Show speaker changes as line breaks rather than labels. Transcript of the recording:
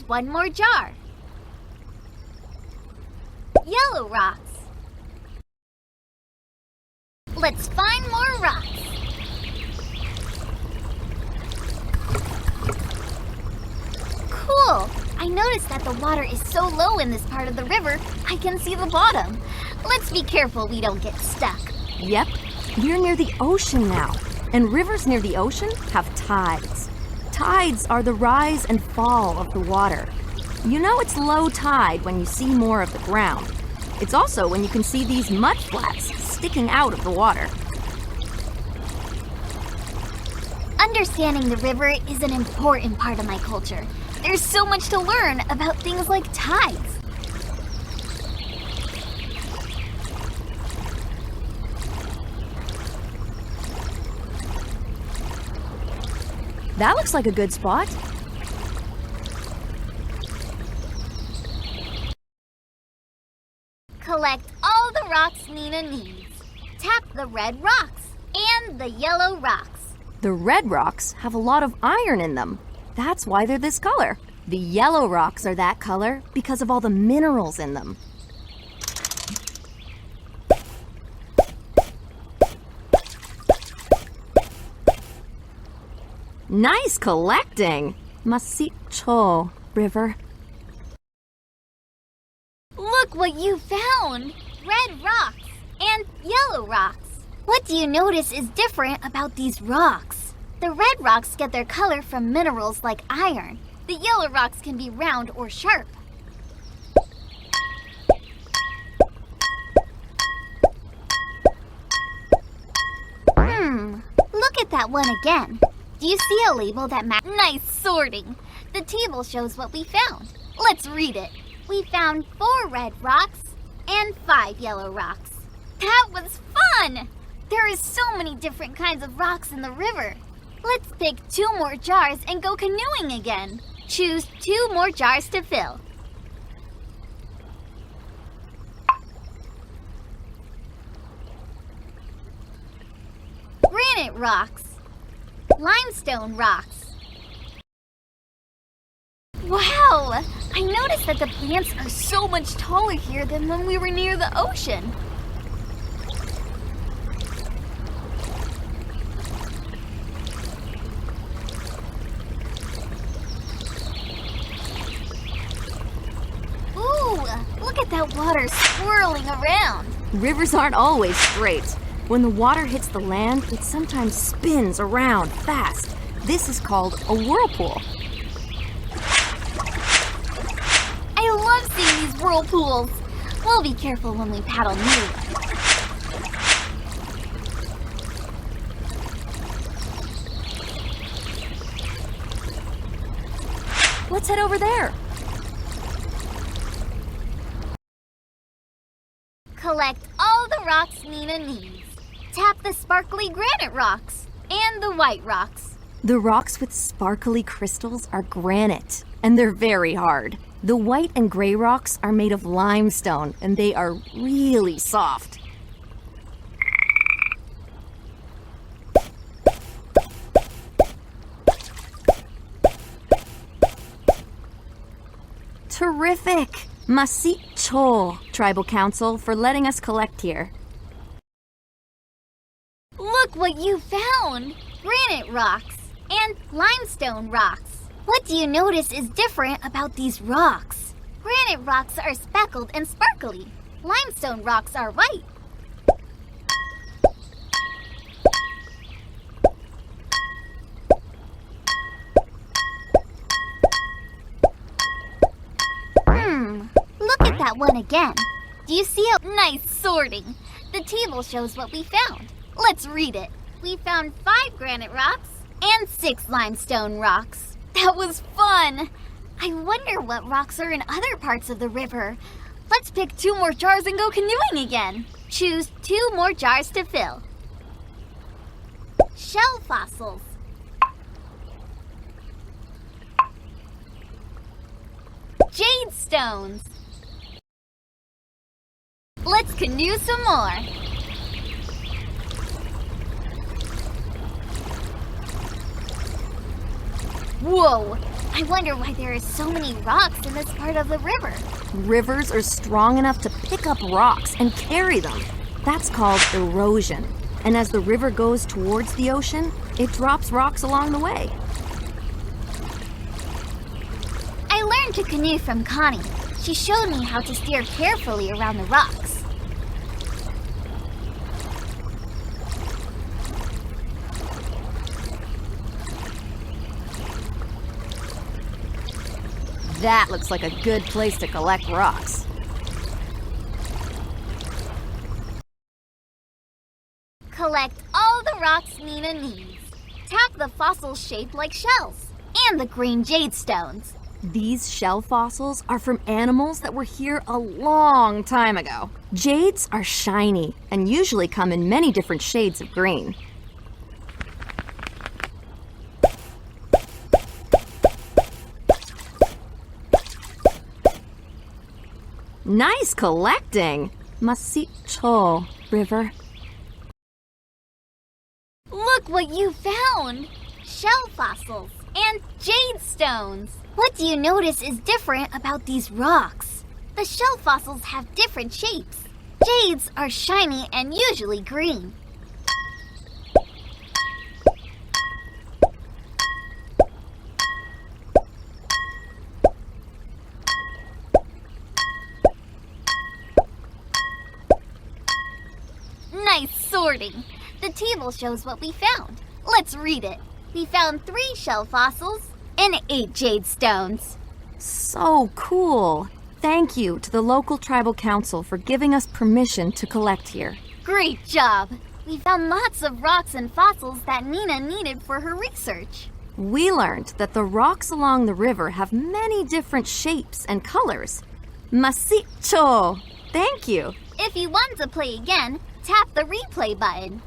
one more jar. Yellow rocks. Let's find more rocks. Cool! I noticed that the water is so low in this part of the river, I can see the bottom. Let's be careful we don't get stuck.
Yep, we're near the ocean now, and rivers near the ocean have tides. Tides are the rise and fall of the water. You know it's low tide when you see more of the ground. It's also when you can see these mud flats sticking out of the water.
Understanding the river is an important part of my culture. There's so much to learn about things like tides.
That looks like a good spot.
Collect all the rocks Nina needs. Tap the red rocks and the yellow rocks.
The red rocks have a lot of iron in them. That's why they're this color. The yellow rocks are that color because of all the minerals in them. Nice collecting! Masicho, River.
Look what you found! Red rocks and yellow rocks. What do you notice is different about these rocks? The red rocks get their color from minerals like iron. The yellow rocks can be round or sharp. Look at that one again. Do you see a label that Nice sorting! The table shows what we found. Let's read it. We found 4 red rocks and 5 yellow rocks. That was fun! There is so many different kinds of rocks in the river. Let's pick 2 more jars and go canoeing again. Choose 2 more jars to fill. Granite rocks. Limestone rocks. Wow! I noticed that the plants are so much taller here than when we were near the ocean. Ooh! Look at that water swirling around.
Rivers aren't always straight. When the water hits the land, it sometimes spins around fast. This is called a whirlpool.
I love seeing these whirlpools. We'll be careful when we paddle near them.
Let's head over there.
Collect all the rocks Nina needs. Tap the sparkly granite rocks and the white rocks.
The rocks with sparkly crystals are granite, and they're very hard. The white and gray rocks are made of limestone, and they are really soft. Terrific! Masicho, Tribal Council, for letting us collect here.
Look what you found! Granite rocks and limestone rocks. What do you notice is different about these rocks? Granite rocks are speckled and sparkly. Limestone rocks are white. Look at that one again. Do you see a nice sorting? The table shows what we found. Let's read it. We found 5 granite rocks and 6 limestone rocks. That was fun! I wonder what rocks are in other parts of the river. Let's pick 2 more jars and go canoeing again. Choose 2 more jars to fill. Shell fossils. Jade stones. Let's canoe some more. Whoa! I wonder why there are so many rocks in this part of the river.
Rivers are strong enough to pick up rocks and carry them. That's called erosion. And as the river goes towards the ocean, it drops rocks along the way.
I learned to canoe from Connie. She showed me how to steer carefully around the rocks.
That looks like a good place to collect rocks.
Collect all the rocks Nina needs. Tap the fossils shaped like shells and the green jade stones.
These shell fossils are from animals that were here a long time ago. Jades are shiny and usually come in many different shades of green. Nice collecting! Masicho, River.
Look what you found! Shell fossils and jade stones. What do you notice is different about these rocks? The shell fossils have different shapes. Jades are shiny and usually green. Nice sorting. The table shows what we found. Let's read it. We found 3 shell fossils and 8 jade stones.
So cool! Thank you to the local tribal council for giving us permission to collect here.
Great job! We found lots of rocks and fossils that Nina needed for her research.
We learned that the rocks along the river have many different shapes and colors. Masicho! Thank you!
If you want to play again, tap the replay button.